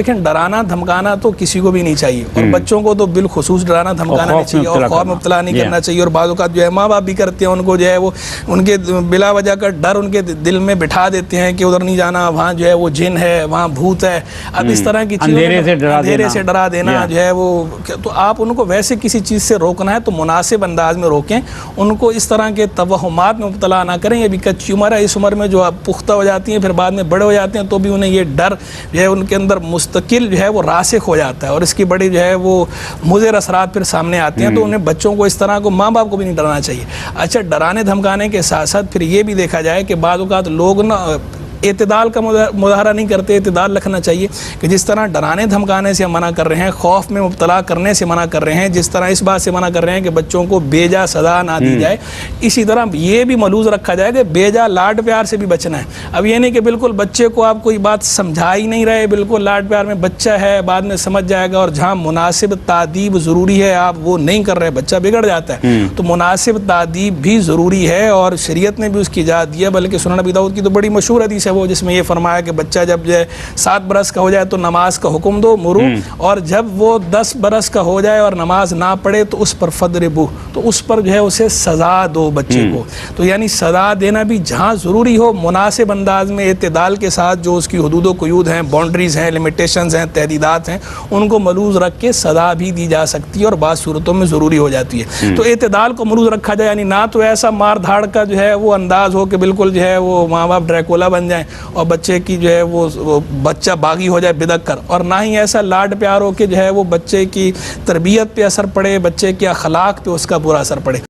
لیکن ڈرانا دھمکانا تو کسی کو بھی نہیں چاہیے، اور بچوں کو تو بالخصوص ڈرانا دھمکانا نہیں چاہیے اور خوف مبتلا نہیں کرنا چاہیے. اور بعض اوقات جو ہے ماں باپ بھی کرتے ہیں، ان کو جو ہے وہ ان کے بلا وجہ کا ڈر ان کے دل میں بٹھا دیتے ہیں کہ ادھر نہیں جانا، وہاں جو ہے وہ جن ہے، وہاں بھوت ہے. اب اس طرح کی چیزوں اندھیرے سے ڈرا دینا جو ہے وہ، تو آپ ان کو ویسے کسی چیز سے روکنا ہے تو مناسب انداز میں روکیں، ان کو اس طرح کے توہمات میں مبتلا نہ کریں. یہ بھی کچی عمر ہے، اس عمر میں جو پختہ ہو جاتی ہیں پھر بعد میں بڑے ہو جاتے ہیں تو بھی انہیں یہ ڈر جو ہے ان کے اندر مستقل جو ہے وہ راسخ ہو جاتا ہے، اور اس کی بڑی جو ہے وہ مضر اثرات پھر سامنے آتے ہیں. تو انہیں بچوں کو اس طرح کو ماں باپ کو بھی نہیں ڈرانا چاہیے. اچھا، ڈرانے دھمکانے کے ساتھ ساتھ پھر یہ بھی دیکھا جائے کہ بعض اوقات لوگ نا اعتدال کا مظاہرہ نہیں کرتے. اعتدال رکھنا چاہیے کہ جس طرح ڈرانے دھمکانے سے منع کر رہے ہیں، خوف میں مبتلا کرنے سے منع کر رہے ہیں، جس طرح اس بات سے منع کر رہے ہیں کہ بچوں کو بے جا سزا نہ دی جائے، اسی طرح یہ بھی ملحوظ رکھا جائے کہ بے جا لاڈ پیار سے بھی بچنا ہے. اب یہ نہیں کہ بالکل بچے کو آپ کوئی بات سمجھا ہی نہیں رہے، بالکل لاڈ پیار میں بچہ ہے بعد میں سمجھ جائے گا، اور جہاں مناسب تادیب ضروری ہے آپ وہ نہیں کر رہے، بچہ بگڑ جاتا ہے. تو مناسب تادیب بھی ضروری ہے، اور شریعت نے بھی اس کی اجازت دی ہے. بلکہ سنن ابی داؤد کی تو بڑی مشہور حدیث ہے وہ، جس میں یہ فرمایا کہ بچہ جب جو ہے 7 برس کا ہو جائے تو نماز کا حکم دو، مرو، اور جب وہ 10 برس کا ہو جائے اور نماز نہ پڑھے تو اس پر فضربو، تو اس پر جو ہے اسے سزا دو بچے کو. تو یعنی سزا دینا بھی جہاں ضروری ہو مناسب انداز میں اعتدال کے ساتھ، جو اس کی حدود و قیود ہیں، باؤنڈریز ہیں، لمیٹیشنز ہیں، تحدیدات ہیں، ان کو ملحوظ رکھ کے سزا بھی دی جا سکتی ہے، اور بعض صورتوں میں ضروری ہو جاتی ہے. تو اعتدال کو ملحوظ رکھا جائے، یعنی نہ تو ایسا مار دھاڑ کا جو ہے وہ انداز ہو کہ بالکل جو ہے وہ ماں باپ ڈریکولا بن جائیں اور بچے کی جو ہے وہ بچہ باغی ہو جائے بدک کر، اور نہ ہی ایسا لاڈ پیار ہو کہ جو ہے وہ بچے کی تربیت پہ اثر پڑے، بچے کے اخلاق پہ اس کا برا اثر پڑے.